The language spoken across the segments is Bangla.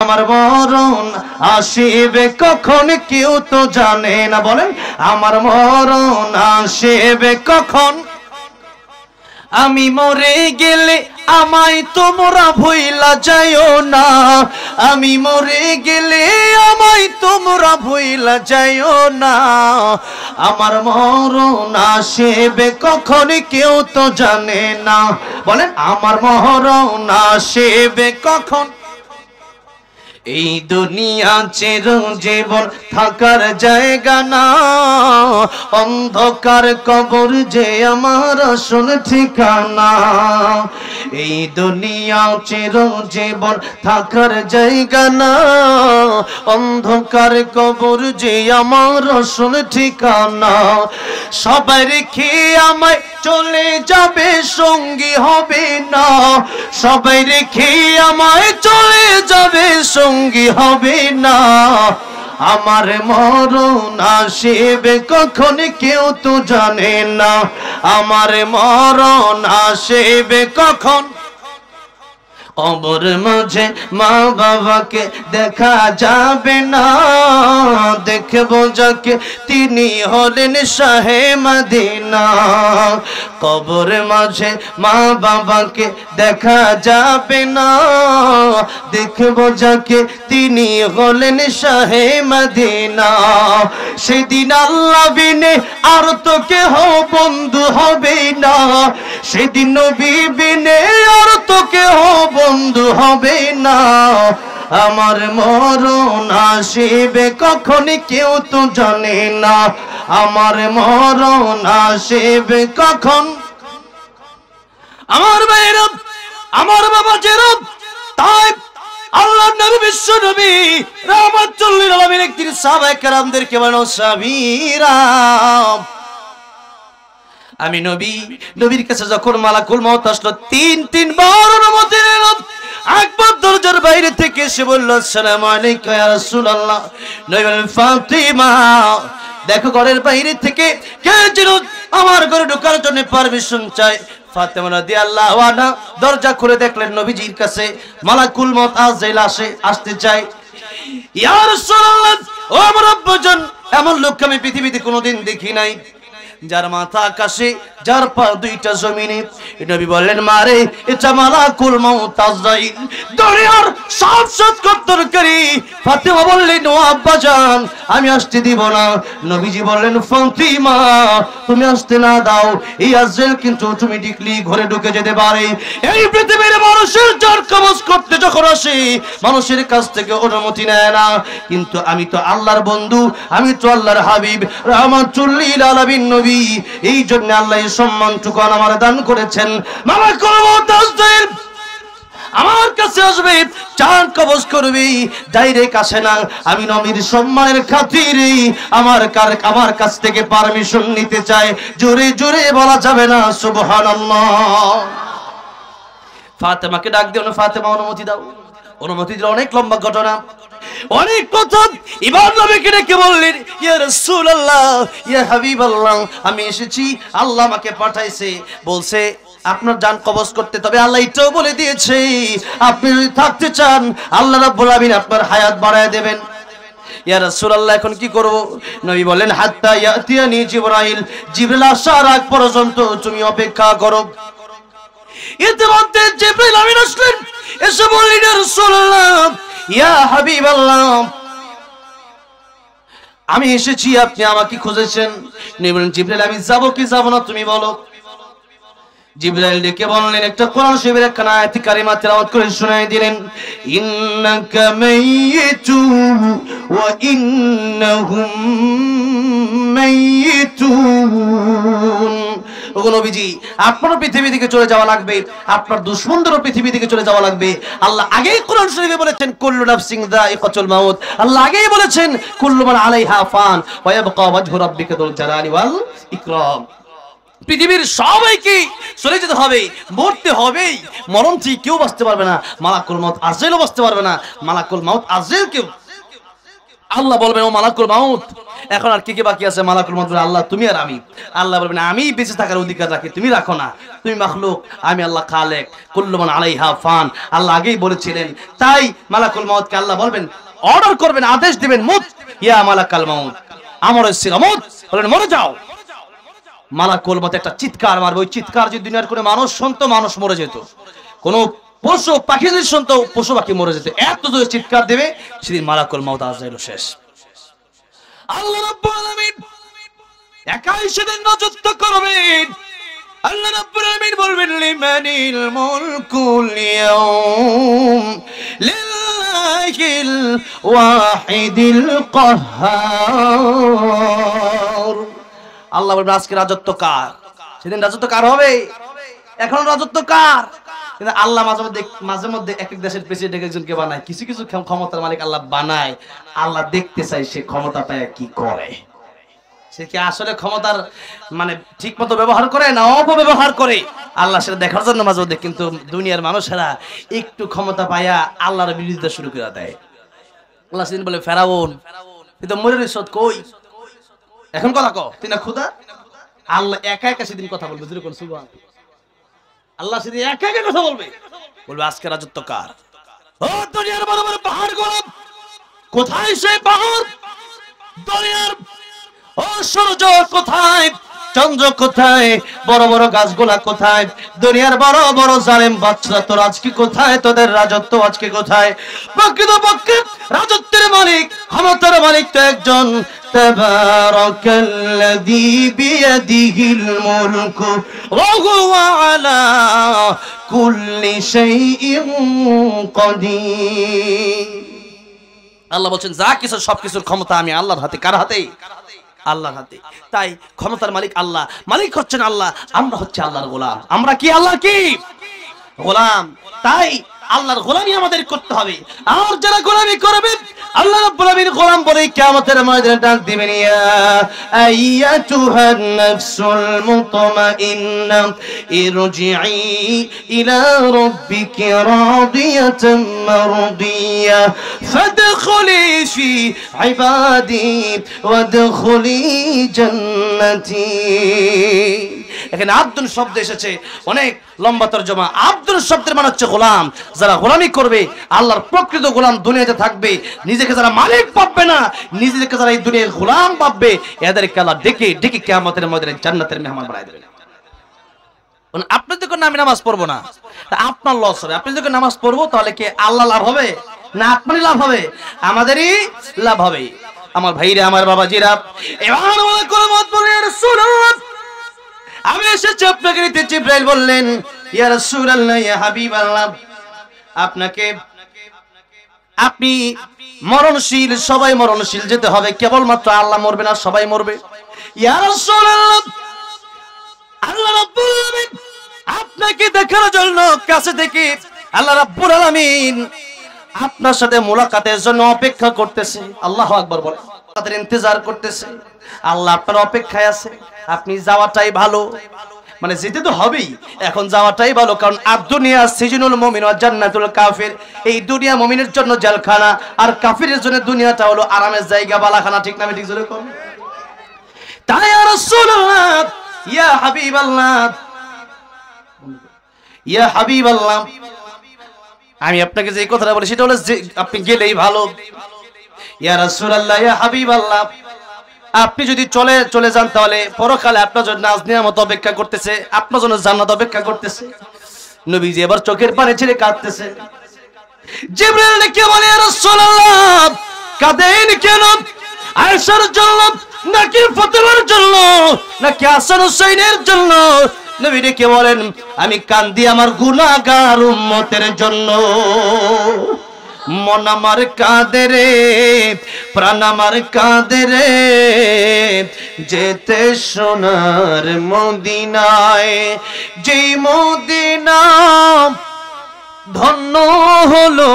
আমার মরণ আসিবে কখন কেউ তো জানে না। বলেন আমার মরণ আসিবে কখন, আমি মরে গেলে আমায় তোমরা ভুইলা যাইও না, আমি মরে গেলে আমায় তোমরা ভুইলা যাইও না। আমার মরণ আসিবে কখন কেউ তো জানে না। বলেন আমার মরণ আসিবে কখন। এই দুনিয়া চিরজীবন থাকার জায়গা না, অন্ধকার কবর যে আমার আসল ঠিকানা। এই দুনিয়া চিরজীবন থাকার জায়গা না, অন্ধকার কবর যে আমার আসল ঠিকানা। সবাই রেখে আমায় চলে যাবে সঙ্গী হবে না, সবাই রেখে আমায় চলে যাবে সঙ্গী হবে না। আমার মরণ আসিবে কখন কেউ তো জানে না, আমার মরণ আসিবে কখন। কবর মাঝে মা বাবাকে দেখা যাবে না, দেখবো যাকে তিনি হলেন শাহে মদিনা। কবর মাঝে মা বাবাকে দেখা যাবে না, দেখবো যাকে তিনি হলেন শাহে মদিনা। সেদিন আল্লাহ বিনে আর তো কেহ বন্ধু হবে না, সেদিন নবী বিনে আর তো কেহ বন্ধু হবে না। আমার মরণ আসিবে কখন কেউ তো জানে না, আমার মরণ আসিবে কখন। আমার ভাইরা, আমার বাবা যেরব, তাই আল্লাহ নবী বিশ্ব নবী রাহমাতুল লিল আলামিন একদিন সাহাবায়ে কেরামদেরকে বলেন সাহাবীরা, আমি নবীর কাছে যখন মালাকুল মউত আসলো তিনবার অনুমতি নিল। একবার দরজার বাইরে থেকে এসে বলল আসসালামু আলাইকা ইয়া রাসূলুল্লাহ। নবী বলেন ফাতিমা, দেখো ঘরের বাইরে থেকে কে যেন আমার ঘরে ঢোকার জন্য পারমিশন চায়। ফাতিমা রাদিয়াল্লাহু আনহা দরজা খুলে দেখলেন নবীজির কাছে মালাকুল মউত আজরাইল আসতে চায়। ইয়া রাসূলুল্লাহ, ও আমার আব্বাজান, এমন লোক আমি পৃথিবীতে কোনোদিন দেখি নাই, যার মাথা আকাশে যার পা দুইটা জমিনে। নবী বললেন মারে, এটা মালাকুল মউত আজরাইল, দুনিয়ার সব তরকারি। ফাতিমা বললেন ও আব্বাজান, আমি আসতে দিব না। নবীজি বললেন ফাতিমা, তুমি আসতে না দাও, এই আজরাইল কিন্তু তুমি ডিকলি ঘরে ঢুকে যেতে পারে। এই পৃথিবীর মানুষের যার কবজ করতে যখন আসে মানুষের কাছ থেকে অনুমতি নেয় না, কিন্তু আমি তো আল্লাহর বন্ধু, আমি তো আল্লাহর হাবিব রাহমাতুল লিল আলামিন নবী। এই জন্য আল্লাহ এই সম্মানটুকু আমার দান করেছেন। মালাকুল মউত আজরাইল আমার কাছে আসবে, চান কবজ করবে, ডাইরেক্ট আসে না। আমি নবীর সম্মানের খাতিরে আমার কাছ থেকে পারমিশন নিতে চাই। জোরে জোরে বলা যাবে না সুবহানাল্লাহ। ফাতেমাকে ডাক দিও না, ফাতেমা অনুমতি দাও। অনুমতি দিল। অনেক লম্বা ঘটনা, অনেক কথা। ইমাম নবীকে ডেকে বললেন ইয়া রাসূলুল্লাহ, ইয়া হাবিবাল্লাহ, আমি এসেছি, আল্লাহ আমাকে পাঠাইছে, বলছে আপনার জান কবজ করতে। তবে আল্লাহ এটাও বলে দিয়েছে আপনি যদি থাকতে চান আল্লাহ রাব্বুল আলামিন আপনার হায়াত বাড়ায় দেবেন। ইয়া রাসূলুল্লাহ, এখন কি করব? নবী বলেন হাত্তা ইয়াতিয়ানি জিবরাইল, জিবরাইল আসার আগ পর্যন্ত তুমি অপেক্ষা করো। ইতিমধ্যে জিবরাইল আমিন আসলেন, এসে বললেন ইয়া রাসূলুল্লাহ, ইয়া হাবিবাল্লাহ, আমি এসেছি, আপনি আমাকে খুঁজেছেন। নবী বলেন জিবরাইল, আমি যাব কি যাব না তুমি বলো। জিবরাইল ডেকে বললেন, একটা কোরআন শরীফের একখানা আয়াত কারিমা তেলাওয়াত করে শোনায় দিলেন। ইন্নাকা মাইয়িতু ওয়া ইন্নাহুম মাইয়িতুন। ওগো নবীজি, আপনার পৃথিবী থেকে চলে যাওয়া লাগবে, আপনার দুশমনদেরও পৃথিবী থেকে চলে যাওয়া লাগবে। আল্লাহ আগেই কোরআন শরীফে বলেছেন কুল্লু নাফসিন যায়িকাতুল মাউত। আল্লাহ আগেই বলেছেন কুল্লু মান আলাইহা ফান ওয়া ইয়াবকা ওয়াজহু রাব্বিকা যুল জালালি ওয়াল ইকরাম। পৃথিবীর সবাইকে চলে যেতে হবে, মরতে হবেই। মরণ থেকে কেউ বাঁচতে পারবে না, মালাকুল মউত আজরাইলও বাঁচতে পারবে না। মালাকুল মউত আজরাইলকেও আল্লাহ বলবেন ও মালাকুল মউত, এখন আর কি কি বাকি আছে? মালাকুল মউত বলবে আল্লাহ তুমি আর আমি। আল্লাহ বলবেন আমি বেঁচে থাকার অধিকার রাখি, তুমি রাখো না, তুমি মাখলুক, আমি আল্লাহ খালেক, কুল্লু মান আলাইহা ফান। আল্লাহ আগেই বলেছিলেন। তাই মালাকুল মউতকে আল্লাহ বলবেন, অর্ডার করবেন, আদেশ দিবেন, মুত ইয়া মালাকাল মউত, আমরের সিগা মুত, বলেন মরে যাও। মালাকুল মউত একটা চিৎকার মারবে, ওই চিৎকার যদি দুনিয়ার কোনো মানুষ শুনতো মানুষ মরে যেত, কোনো পশু পাখি যদি শুনতো পশু পাখি মরে যেত, এত জোরে চিৎকার দেবে সেদিন মালাকুল মউত আজরাইল শেষ। আল্লাহ রাব্বুল আলামিন একাই সেদিন রাজত্ব করবেন। আল্লাহ রাব্বুল আলামিন বলবেন লিমানিল মুলকুল ইয়াউম লিল্লাহিল ওয়াহিদিল কাহ্হার। আল্লাহ বলবেন আজকে রাজত্ব কার? সেদিন রাজত্ব কার হবে? এখন রাজত্ব কার? কিন্তু আল্লাহ মাঝে মধ্যে এক এক দেশের প্রেসিডেন্ট একজনকে বানায়, কিছু কিছু ক্ষমতার মালিক আল্লাহ বানায়। আল্লাহ দেখতে চাই সে ক্ষমতা পায় কি করে, সে কি আসলে ক্ষমতার মানে ঠিক মতো ব্যবহার করে না অপব্যবহার করে, আল্লাহ সেটা দেখার জন্য মাঝে মধ্যে। কিন্তু দুনিয়ার মানুষেরা একটু ক্ষমতা পায়া আল্লাহর বিরোধিতা শুরু করে দেয়। আল্লাহ সেদিন বলে ফেরাউন তুই তো মরে রিসত কই, এখন কথা কও, তুই না খুদা? আল্লাহ একা একা সেদিন কথা বলবে, যেরকম সুবহানাল্লাহ। আল্লাহ সেদিন একা একা কথা বলবে, বলবে আজকে রাজত্ব কার? ও দুনিয়ার বড় বড় পাহাড় গুলো কোথায়? সেই পাহাড় দুনিয়ার, ও সূর্য কোথায়? চন্দ্র কোথায়? বড় বড় গাছগুলা কোথায়? দুনিয়ার বড় বড় জালেম বাচ্চারা তোর আজকে কোথায়? তোদের রাজত্ব আজকে কোথায়? প্রকৃতপক্ষে রাজত্বের মালিক, ক্ষমতার মালিক তো একজন। তাবারাকাল্লাযী বিয়াদিহিল মুলকু ওয়া হুয়া আলা কুল্লি শাইইন কাদির। আল্লাহ বলেন যা কিছু সবকিছুর ক্ষমতা আমি আল্লাহর হাতে। কার হাতে? আল্লাহর হাতে। তাই ক্ষমতার মালিক আল্লাহ, মালিক হচ্ছেন আল্লাহ, আমরা হচ্ছে আল্লাহর গোলাম। আমরা কি আল্লাহর কি গোলাম? তাই আল্লাহর গোলামি আমাদের করতে হবে। আর যারা গোলামি করবে আল্লাহ রাব্বুল আলামিন গোলাম বলে কিয়ামতের ময়দানে ডাক দিবেন, ইয়া আইয়াতুহান নাফসুল মুতমাইন্না ইরজিই ইলা রাব্বিকি রাদিয়াতাম মারদিয়া ফাদখুলি ফি ইবাদি ওয়াদখুলি জান্নাতি। এখানে আব্দুল শব্দ এসেছে, অনেক লম্বা তরজমা। আব্দুল শব্দের মানে হচ্ছে গোলাম। যারা গোলামি করবে, আল্লাহর প্রকৃত গোলাম দুনিয়াতে থাকবে, নিজেকে যারা মালিক ভাববে না, নিজেকে যারা এই দুনিয়ার গোলাম ভাববে, এদেরকে আল্লাহ ডেকে ডেকে কিয়ামতের ময়দানে জান্নাতের মেহমান বানায় দেবেন। আপনি যখন আমি নামাজ পড়বো না, আপনার লস হবে। আপনি যখন নামাজ পড়বো তাহলে কি আল্লাহ লাভ হবে না আপনারই লাভ হবে? আমাদেরই লাভ হবে। আমার ভাইরা, আমার বাবাজিরা, এবার বলে কলমত বলে রাসূলুল্লাহ আমি এসেছি আপনাকে নিতে। জিবরাইল বললেন, ইয়া রাসূলুল্লাহ, ইয়া হাবিবাল্লাহ, আপনাকে, আপনি মরণশীল, সবাই মরণশীল, যেতে হবে। কেবলমাত্র আল্লাহ মরবে না, সবাই মরবে। ইয়া রাসূলুল্লাহ, আল্লাহ রাব্বুল আলামিন আপনাকে দেখার জন্য কাছে থেকে আল্লাহ রাব্বুল আলামিন আপনার সাথে মুলাকাতের জন্য অপেক্ষা করতেছে। আল্লাহু আকবার বলে, তাদের ইন্তজার করতেছে। আল্লাহ আপনার অপেক্ষায় আছে। আপনি যাওয়াটাই ভালো, মানে যেতে তো হবেই, এখন যাওয়াটাই ভালো। কারণ আদ-দুনিয়া সিজনুল মুমিন ওয়া জান্নাতুল কাফির। এই দুনিয়া মুমিনের জন্য জেলখানা, আর কাফিরের জন্য দুনিয়াটা হলো আরামের জায়গা, বালাখানা। ঠিক না? ঠিক জোরে কোন? তাই ইয়া রাসূলুল্লাহ, ইয়া হাবিবাল্লাহ, ইয়া হাবিবাল্লাহ, আমি আপনাকে যে কথাটা বলি সেটা হলো যে আপনি গেলেই ভালো। ইয়া রাসূলুল্লাহ, ইয়া হাবিবাল্লাহ, আপনি যদি চলে যান তাহলে পরকালে আপনার জন্য নাজ নিয়ামত অপেক্ষা করতেছে, আপনার জন্য জান্নাত অপেক্ষা করতেছে। নবীজি এবার চোখের পানি ছেড়ে কাঁদতেছে। জিবরাইল ডেকে বলে, ইয়া রাসূলুল্লাহ, কাঁদেন কেন? আয়েশার জন্য নাকি ফাতেমার জন্য নাকি হাসান হুসাইনের জন্য? নবী ডেকে বলেন, আমি কান্দি আমার গুনাহগার উম্মতের জন্য। মন আমার কাঁদে রে, প্রাণ আমার কাঁদে রে, যেতে সোনার মদিনায়, যেই মদিনা ধন্য হলো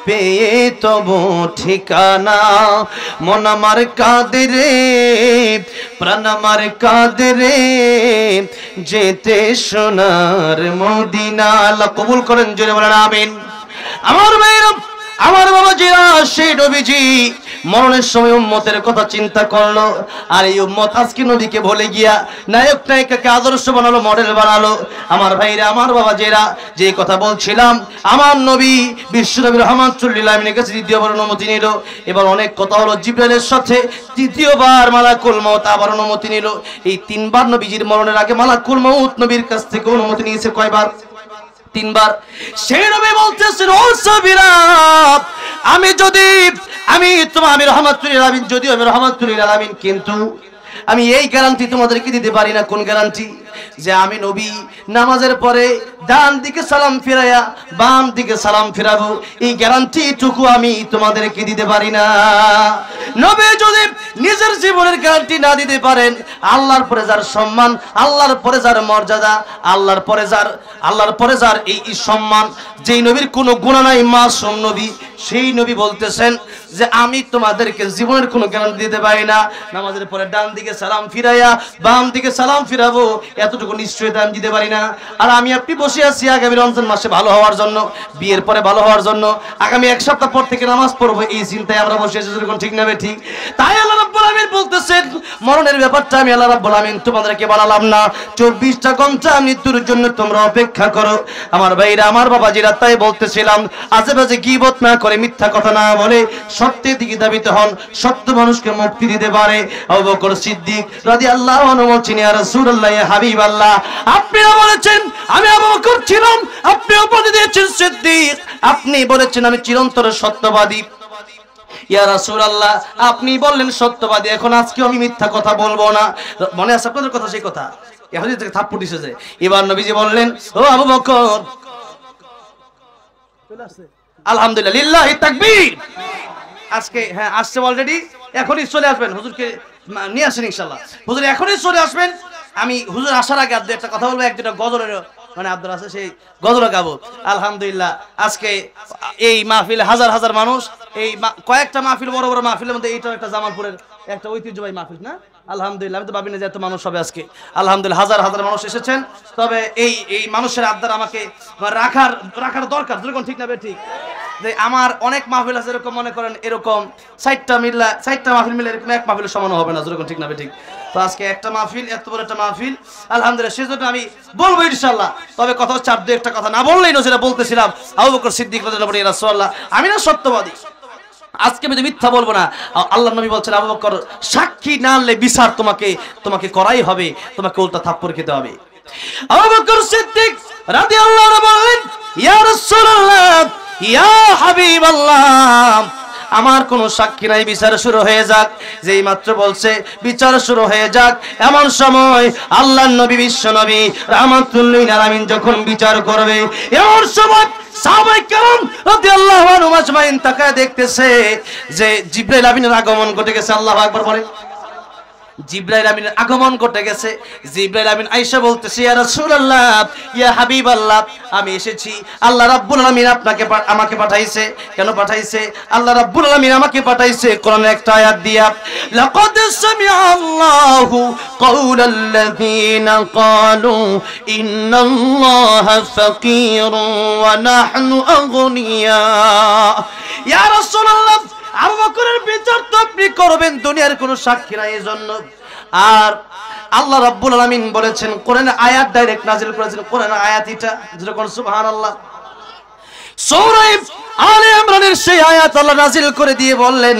পেয়ে তব ঠিকানা। মন আমার কাঁদে রে, প্রাণ আমার কাঁদে রে, যেতে সোনার মদিনা। আল্লাহ কবুল করেন, জোরে বলেন আমিন। আমার ভাইরা, আমার বাবাজিরা, সেই নবীজি মরণের সময় উম্মতের কথা চিন্তা করলো, আর এই উম্মত আজকে নবীকে ভুলে গিয়া নায়ক নায়িকাকে আদর্শ বানালো, মডেল বানালো। আমার ভাইরা, আমার বাবা যেরা, যে কথা বলছিলাম, আমার নবী বিশ্বনবী রাহমাতুল্লিল আলামিনের কাছে দ্বিতীয়বার অনুমতি নিল। এবার অনেক কথা হলো, জিবরাইলের সাথে তৃতীয়বার মালাকুল মউত আবার অনুমতি নিল। এই তিনবার নবীজির মরণের আগে মালাকুল মউত নবীর কাছ থেকে অনুমতি নিয়েছে কয়বার? তিনবার। সেই নবী বলতেছেন, ও সাবিরা, আমি রাহমাতুল্লিল আলামিন, যদিও আমি রাহমাতুল্লিল আলামিন, কিন্তু আমি এই গ্যারান্টি তোমাদেরকে দিতে পারি না। কোন গ্যারান্টি? যে আমি নবী নামাজের পরে ডান দিকে সালাম ফিরাইয়া বাম দিকে সালাম ফিরাবো, এই গ্যারান্টিটুকু আমি তোমাদেরকে দিতে পারি না। নবী যদি নিজের জীবনের গ্যারান্টি না দিতে পারেন, আল্লাহর পরে যার সম্মান, আল্লাহর পরে যার মর্যাদা, আল্লাহর পরে যার এই সম্মান, যেই নবীর কোনো গুনাহ নাই, মাসুম নবী, সেই নবী বলতেছেন যে আমি তোমাদেরকে জীবনের কোনো গ্যারান্টি দিতে পারি না। নামাজের পরে ডান দিকে সালাম ফিরাইয়া বাম দিকে সালাম ফিরাবো, এতটুকু নিশ্চয়তা আমি দিতে পারি না। আর আমি আপনি বসে আছি আগামী রমজান মাসে ভালো হওয়ার জন্য, বিয়ের পরে ভালো হওয়ার জন্য, আগামী এক সপ্তাহ পর থেকে নামাজ পড়বো, এই চিন্তায় আমরা বসে আছি। যেরকম ঠিক না ঠিক? তাই আল্লাহ রাব্বুল আলামিন বলতেছেন, মরণের ব্যাপারটা আমি আল্লাহ রাব্বুল আলামিন তোমাদেরকে বানালাম না, 24টা ঘন্টা মৃত্যুর জন্য তোমরা অপেক্ষা করো। আমার ভাইরা, আমার বাবাজিরা, তাই বলতেছিলাম, আজেবাজে গীবত না করে, মিথ্যা কথা না বলে সত্যের দিকে ধাবিত হন। সত্য মানুষকে মুক্তি দিতে পারে। আবু বকর সিদ্দিক রাদিয়াল্লাহু আনহু বলছেন, ইয়া রাসূলুল্লাহ, ইয়া হাবিবাল্লাহ, আপনিও বলেছেন আমি আবু বকর ছিলাম, আপনিও বলে দিয়েছেন সিদ্দিক, আপনি বলেছেন আমি চিরন্তর সত্যবাদী। ইয়া রাসূলুল্লাহ, আপনি বললেন সত্যবাদী, এখন আজকে আমি মিথ্যা কথা বলবো না। মনে আছে আপনাদের কথা? সেই কথা এখন থেকে থাপ্পড় দিছে যে। এবার নবীজি বললেন, ও আবু বকর, আলহামদুলিল্লাহ, লিল্লাহি তাকবীর। আজকে হ্যাঁ আসছে অলরেডি, এখনই চলে আসবেন, হুজুরকে নিয়ে আসেন ইনশাআল্লাহ। হুজুর এখনই চলে আসবেন। আমি হুজুর আসার আগে আর একটা কথা বলবো, এক দুটা গজলের মানে আব্দুল আছে, সেই গজল গাবো। আলহামদুলিল্লাহ, আজকে এই মাহফিলে হাজার হাজার মানুষ, এই কয়েকটা মাহফিল, বড় বড় মাহফিলের মধ্যে এইটাও একটা জামালপুরের একটা ঐতিহ্যবাহী মাহফিল না? আলহামদুলিল্লাহ, আমি তো ভাবি না যে এত মানুষ হবে আজকে। আলহামদুলিল্লাহ, হাজার হাজার মানুষ এসেছেন। তবে এই মানুষের আবদার আমাকে রাখার দরকার, যেরকম ঠিক না ঠিক? যে আমার অনেক মাহফিল আছে, এরকম মনে করেন এরকম 4টা মাহফিল মিলে এরকম এক মাহফিল সমান হবে না, যেরকম ঠিক না ঠিক? তো আজকে একটা মাহফিল, এত বড় একটা মাহফিল, আলহামদুলিল্লাহ, সেজন্য আমি বলবো ইনশাআল্লাহ। তবে কথা হচ্ছে, আর 2-1টা কথা না বললেই না, যেটা বলতেছিলাম, আবু বকর সিদ্দিক রাদিয়াল্লাহু আনহু, ইয়া রাসূলুল্লাহ, আমি না সত্যবাদী, আজকে আমি মিথ্যা বলবো না। আল্লাহর নবী বলছেন, আবু বকর, সাক্ষী না আনলে বিচার তোমাকে করাই হবে, তোমাকে উল্টা থাপ্পড় খেতে হবে। আবু বকর সিদ্দিক রাদিয়াল্লাহু আনহু বললেন, ইয়া রাসূলুল্লাহ, ইয়া হাবিবাল্লাহ, আমার কোনো সাক্ষী নাই, বিচার শুরু হয়ে যাক। যেই মাত্র বলছে বিচার শুরু হয়ে যাক, এমন সময় আল্লাহর নবী, বিশ্ব নবী রাহমাতুল্লিল আলামিন যখন বিচার করবে, এমন সময় সাহাবায়ে কেরাম রাদিয়াল্লাহু আনহুম আজমাইন তাকায় দেখতেছে যে জিবরাইল আমিনের আগমন ঘটে গেছে। আল্লাহু আকবার বলে। জিবরাইল আমিনের আগমন ঘটে গেছে। জিবরাইল আমিন আয়েশা বলতেছে, ইয়া রাসূলুল্লাহ, ইয়া হাবিবাল্লাহ, আমি এসেছি, আল্লাহ রাব্বুল আলামিন আমাকে পাঠাইছে। কেন পাঠাইছে? আল্লাহ রাব্বুল আলামিন আমাকে পাঠাইছে কোরআনের একটা আয়াত দিয়া, লাকাদ সামিআ আল্লাহু কাওলাল্লাযীনা ক্বালু ইন্নাল্লাহা ফাকীরুন ওয়া নাহনু আগনিয়া। ইয়া রাসূলুল্লাহ, আবু বকরের বিচার তো আপনি করবেন, দুনিয়ার কোনো সাক্ষী নাই এজন্য। আর আল্লাহ রাব্বুল আলামিন বলেছেন, কোরআনে আয়াত ডাইরেক্ট নাজিল করেছেন, কোরআনের আয়াত এটা, যেরকম সুবহানাল্লাহ, সূরা আলে ইমরানের সেই আয়াত আল্লাহ নাজিল করে দিয়ে বললেন,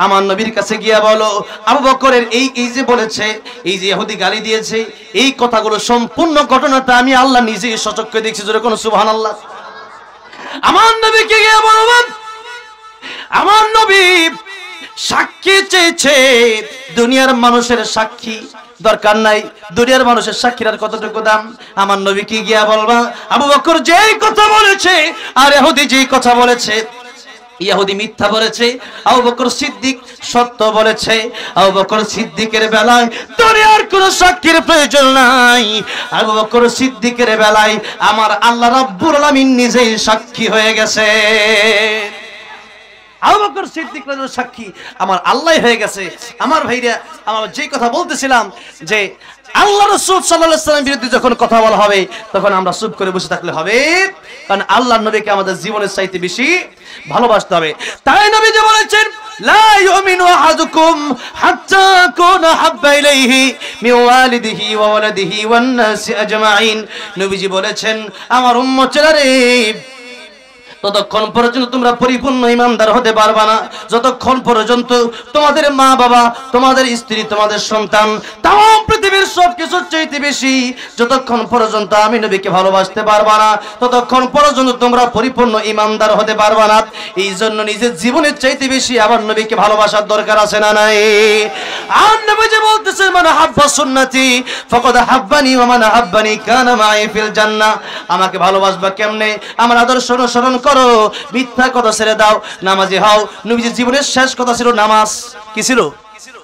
আমার নবীর কাছে গিয়া বলো, আবু বকরের এই যে বলেছে, এই যে ইহুদি গালি দিয়েছে, এই কথাগুলো সম্পূর্ণ ঘটনাটা আমি আল্লাহ নিজেই সচক্ষে দেখছি, যেরকম সুবহানাল্লাহ। আমার নবীকে গিয়া বলবেন, আমার নবী সাক্ষী চেয়েছে, দুনিয়ার মানুষের সাক্ষী দরকার নাই, দুনিয়ার মানুষের সাক্ষীর আর কতটুকু দাম? আমার নবীকে গিয়া বলবা, আবু বকর যেই কথা বলেছে আর ইহুদি যেই কথা বলেছে, ইহুদি মিথ্যা বলেছে, আবু বকর সিদ্দিক সত্য বলেছে। আবু বকর সিদ্দিকের বেলায় দুনিয়ার কোনো সাক্ষীর প্রয়োজন নাই। আবু বকর সিদ্দিকের বেলায় আমার আল্লাহ রাব্বুল আলামিন নিজেই সাক্ষী হয়ে গেছে। আবু বকর সিদ্দিক রাদিয়াল্লাহু সাক্ষী আমার আল্লাহ হয়ে গেছে। আমার ভাইরা, আমরা যে কথা বলতেছিলাম যে আল্লাহ রাসূল সাল্লাল্লাহু আলাইহি ওয়াসাল্লামের বিরুদ্ধে যখন কথা বলা হবে, তখন আমরা চুপ করে বসে থাকলে হবে, কারণ আল্লাহর নবীকে আমাদের জীবনের চাইতে বেশি ভালোবাসতে হবে। তাই নবী যে বলেছেন, লা ইউমিনু আহাদুকুম হাত্তা কুনা হাব্বা ইলাইহি মিন ওয়ালিদিহি ওয়া ওয়ালাদিহি ওয়ান নাসি আজমাইন। নবীজি বলেছেন আমার উম্মতেরা রে, ততক্ষণ পর্যন্ত তোমরা পরিপূর্ণ ইমানদার হতে পারবা না যতক্ষণ পর্যন্ত তোমাদের মা বাবা, তোমাদের স্ত্রী, তোমাদের সন্তান, তাম পৃথিবীর সবকিছুর চাইতে বেশি যতক্ষণ পর্যন্ত আমি নবীকে ভালোবাসতে পারবা না ততক্ষণ পর্যন্ত তোমরা পরিপূর্ণ ইমানদার হতে পারবা না। এই জন্য নিজের জীবনের চাইতে বেশি আবার নবীকে ভালোবাসার দরকার আছে না নাই? আর নবীজি বলতেছেন মান হাব্বা সুন্নতি ফাকাদ হাব্বানি ওয়া মান হাব্বানি কানা মাই ফিল জান্নাহ। আমাকে ভালোবাসবা কেমনে? আমার আদর্শ অনুসরণ করো, মিথ্যা কথা ছেড়ে দাও, নামাজি হও। নবীজির জীবনের শেষ কথা ছিল নামাজ। কি ছিল?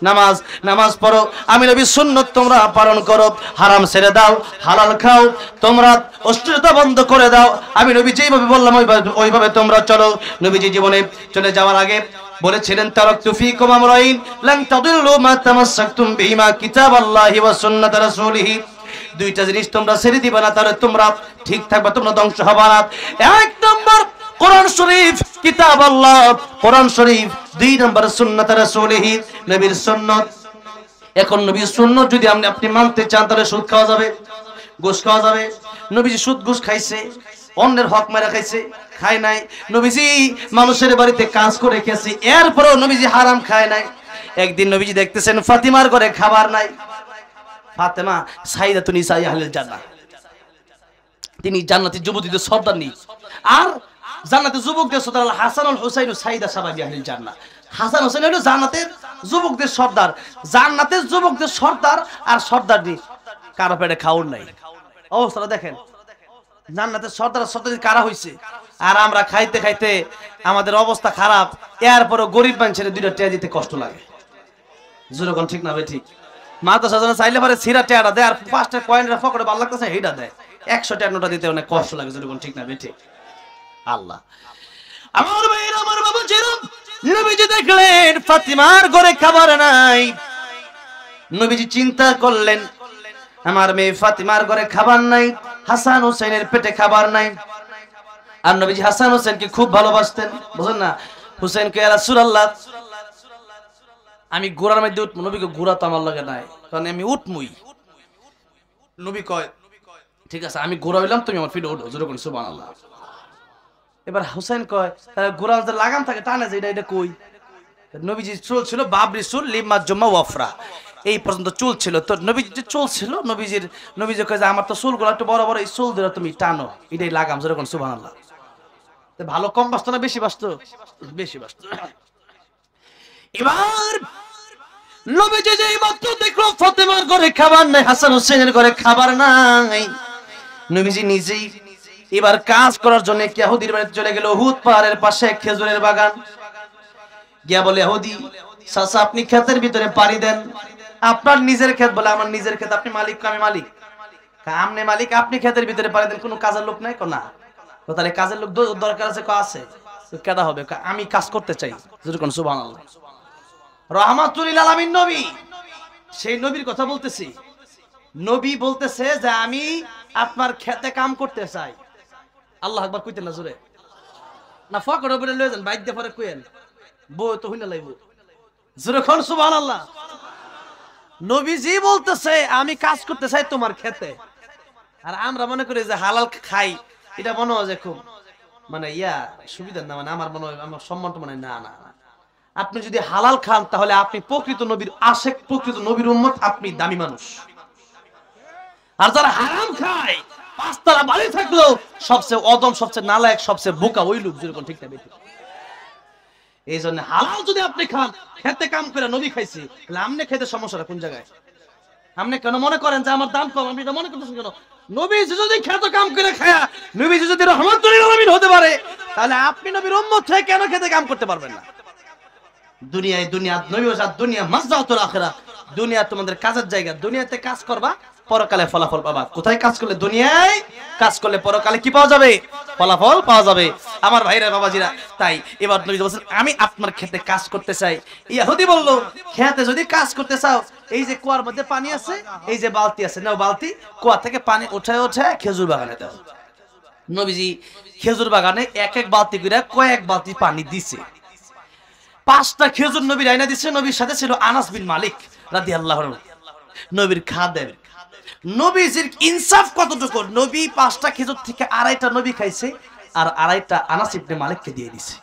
নামাজ। নামাজ পড়ো, আমি নবীর সুন্নাত তোমরা পালন করো, হারাম ছেড়ে দাও, হালাল খাও, তোমরা অশ্লীলতা বন্ধ করে দাও। আমি নবী যেইভাবে বললাম ওইভাবে তোমরা চলো। নবীজি জীবনে চলে যাওয়ার আগে বলেছিলেন তারাকতু ফীকুম আমরাইন লান তাদিল্লু মা তামাসসাকতুম বিহিমা কিতাবাল্লাহি ওয়া সুন্নাত রাসূলিহি। দুইটা জিনিস তোমরা ছেড়ে দিবা না, তাহলে তোমরা ঠিক থাকবে, তোমরা ধ্বংস হবে না। এক নম্বর কোরআন শরীফ, কিতাব আল্লাহ, কোরআন শরীফ। দুই নম্বর সুন্নাত রাসূলিহি, নবীর সুন্নাত। এখন নবীর সুন্নাত যদি আপনি মানতে চান তাহলে সুদ খাওয়া যাবে, ঘুষ খাওয়া যাবে। নবীজি সুদ ঘুষ খাইছে, অন্যের হক মেরা খাইছে? খায় নাই। নবীজি মানুষের বাড়িতে কাজ করে খেয়েছে, এরপরেও নবীজি হারাম খায় নাই। একদিন নবীজি দেখতেছেন ফাতিমার ঘরে খাবার নাই। ফাতেমা সাইয়্যিদাতুন নিসা আহলিল জান্নাহ, তিনি জান্নাতি যুবতীদের সর্দারনি। আর জান্নাতের যুবকদের সর্দার হাসান আল হুসাইন সাইয়্যিদা শাবাবি আহলিল জান্নাহ। হাসান হোসেন হলো জান্নাতের যুবকদের সর্দার। জান্নাতের যুবকদের সর্দার আর সর্দারনি কারো পেটে খাওয়ার নাই। অবস্থাটা দেখেন, জান্নাতের সর্দার সর্দারি কারা হইছে, আর আমরা খাইতে খাইতে আমাদের অবস্থা খারাপ। এরপরও গরিব মানুষের দুইটা টিয়া দিতে কষ্ট লাগে। যেরকম ঠিক না ভাই? ঠিক। মাদ্রাসা জানা চাইলে পারে সিরা টিয়াটা দেয়, আর 5টা কয়েনের পকেটে ভালো লাগতেছে এইটা দেয়। 100 টাকা নোটা দিতে অনেক কষ্ট লাগে। যেরকম ঠিক না ভাই? ঠিক। আল্লাহ আমার ভাইয়ের, আমার বাবা যেরকম নবীজি দেখলেন ফাতিমার ঘরে খাবার নাই, নবীজি চিন্তা করলেন আমার মেয়ে ফাতিমার ঘরে খাবার নাই, হাসান হোসেনের পেটে খাবার নাই। আর নবীজি হাসান হোসেনকে খুব ভালোবাসতেন, বুঝেন না? হুসেনকে ইয়া রাসূলুল্লাহ আমি ঘোড়ার মধ্যে উঠবো। নবীকে ঘোড়া তো আমার লাগে নাই, কারণ আমি উঠমুই। নবী কয় ঠিক আছে আমি ঘোড়া হইলাম, তুমি আমার পিঠে উঠো। যেরকম সুবহানাল্লাহ। এবার হুসেন কয় ঘোড়া যে লাগাম থাকে টানে যে এটা কই? নবীজি চুল ছিল বাবরি চুল, লিমা জুম্মা ওয়াফরা, এই পর্যন্ত চুল ছিল। তো নবীজি চুল ছিল, নবীজি কয় যে আমার তো চুলগুলো একটু বড় বড়, এই চুল দিলে তুমি টানো, এটাই লাগাম। যেরকম সুবহানাল্লাহ। ভালো কম বাঁচতো না বেশি বাঁচতো? বেশি বাঁচতো। এবার নবীজি যেই মাত্র দেখলো ফাতেমার ঘরে খাবার নাই, হাসান হোসেনের ঘরে খাবার নাই, নবীজি নিজেই এবার কাজ করার জন্য ইহুদির বাড়িতে চলে গেল। উহুদ পাহাড়ের পাশে খেজুরের বাগান। গিয়া বলে ইহুদি চাচা আপনি ক্ষেতের ভিতরে পাড়ি দেন। আপনার নিজের ক্ষেত? বলে আমার নিজের ক্ষেত। আপনি মালিক? আমি মালিক। আপনি মালিক, আপনি ক্ষেতের ভিতরে পাড়ি দেন, কোনো কাজের লোক নাই? না। তাহলে কাজের লোক দরকার আছে? আছে। কেডা হবে? আমি কাজ করতে চাই। যেরকম সুবহানাল্লাহ। রাহমাতুল লিল আলামিন নবী, সেই নবীর কথা বলতেছি। নবী বলতেছে যে আমি আপনার খেতে কাম করতে চাই। আল্লাহ আকবার কইতেন না জোরে? না ফকর উপরে লয়ে যান, বাইক দিয়ে পরে কইেন, বউ তো হইনা লাইব। জোরে কোন সুবহানাল্লাহ। নবীজি বলতেছে আমি কাজ করতে চাই তোমার খেতে। আর আমরা মনে করি যে হালাল খাই, এটা মনে হয় যে খুব মানে সুবিধা না, মানে আমার মনে হয় আমার সম্মানটা মনে হয় না। না, আপনি যদি হালাল খান তাহলে আপনি প্রকৃত নবীর আশেক, প্রকৃত নবীর উম্মত, আপনি দামি মানুষ। আর যারা হারাম খায়, 5 তলা বাড়ি থাকলেও সবচেয়ে অদম, সবচেয়ে নালায়েক, সবচেয়ে বোকা ওই লোক। যেরকম ঠিক না বেশি? এই জন্য হালাল যদি আপনি খান, খেতে কাম করে নবী খাইছি, তাহলে আপনি খেতে সমস্যাটা কোন জায়গায়? আপনি কেন মনে করেন যে আমার দাম কম? আপনি এটা মনে করতেছেন কেন? নবীজি যদি খেতে কাম করে খায়া নবীজি যদি রাহমাতুল লিল আলামিন হতে পারে, তাহলে আপনি নবীর উম্মত হয়ে কেন খেতে কাম করতে পারবেন না? দুনিয়ায় দুনিয়া নবী ওয়াজ দুনিয়া মাজজাতুল আখিরাহ। দুনিয়া তোমাদের কাজের জায়গা। দুনিয়াতে কাজ করবা, পরকালে ফলাফল পাবা। কোথায় কাজ করলে? দুনিয়ায় কাজ করলে পরকালে কি পাওয়া যাবে? ফলাফল পাওয়া যাবে। আমার ভাইরা বাবাজিরা, তাই এবার নবী বলেন আমি আপনার খেতে কাজ করতে চাই। ইহুদি বলল খেতে যদি কাজ করতে চাও, এই যে কুয়ার মধ্যে পানি আছে, এই যে বালতি আছে, নাও বালতি, কুয়া থেকে পানি উঠায় খেজুর বাগানে দাও। নবীজি খেজুর বাগানে এক এক বালতি করে কয়েক বালতি পানি দিছে। 5টা খেজুর নবীর আইনা দিচ্ছে। নবীর সাথে ছিল আনাস বিন মালিক রাদিয়াল্লাহু আনহু, নবীর খাদেম। নবীজির ইনসাফ কতটুকু, নবী 5টা খেজুর থেকে 2.5টা নবী খাইছে আর 2.5টা আনাস ইবনে মালিককে দিয়ে দিছে।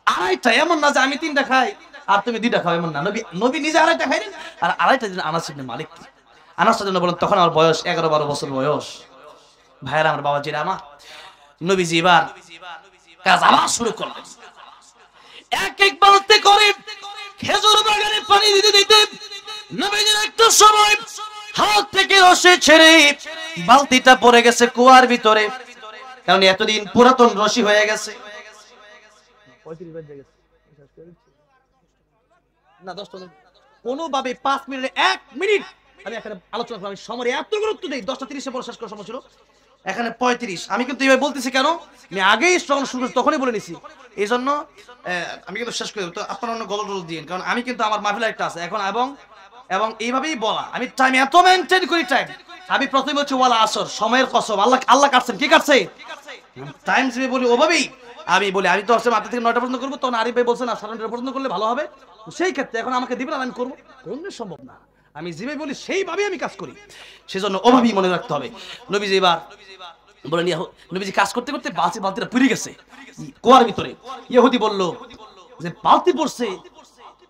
2.5টা, এমন না যে আমি 3টা খাই আর তুমি 2টা খাও, এমন না। নবী নিজে 2.5টা খাইলেন আর 2.5টা দিন আনাস ইবনে মালিককে। আনাস জন্য বলেন তখন আমার বয়স 11-12 বছর বয়স। ভাইরা আমার, বাবাজিরা আমার, নবীজি এবার কাজ আবার শুরু করলেন। এক এক বালতি করে খেজুর বাগানে পানি দিতে দিতে নবীজির একটা সময় হাত থেকে রশি ছেড়ে বালতিটা পড়ে গেছে কুয়ার ভিতরে, কারণ এতদিন পুরাতন রশি হয়ে গেছে। কোনোভাবে 5 মিনিটে 1 মিনিট আমি এখানে আলোচনা করলাম, সময় এত গুরুত্ব দেই। 10:30 পরে শেষ করার সময় ছিল, এখানে 35। আমি কিন্তু এইভাবে বলতেছি কেন, আমি আগেই যখন শুরু করেছি তখনই বলে নিছি, এই জন্য আমি কিন্তু শেষ করে দেব। তো আপনারা অন্য গল্প দিন, কারণ আমি কিন্তু আমার মাহফিল একটা আছে এখন, এবং এইভাবেই বলা, আমি টাইম এত মেনটেন করি। টাইম আমি প্রথমে হচ্ছে ওয়ালা আসর, সময়ের কসম, আল্লাহ কাটছেন, কি কাটছে টাইম যে বলি ওভাবেই আমি বলি। আমি তো হচ্ছে 8টা থেকে 9টা পর্যন্ত করবো, তখন আরিফ ভাই বলছেন না 9:30 পর্যন্ত করলে ভালো হবে। সেই ক্ষেত্রে এখন আমাকে দিবেন আর আমি করবো, কোন সম্ভব না। আমি যেভাবে বলি সেইভাবেই আমি কাজ করি, সেজন্য ওভাবেই মনে রাখতে হবে। নবীজি এবার বলেন, নবীজি কাজ করতে করতে বালতিটা পুড়ে গেছে কুয়ার ভিতরে। ইহুদি বলল যে বালতি পড়ছে,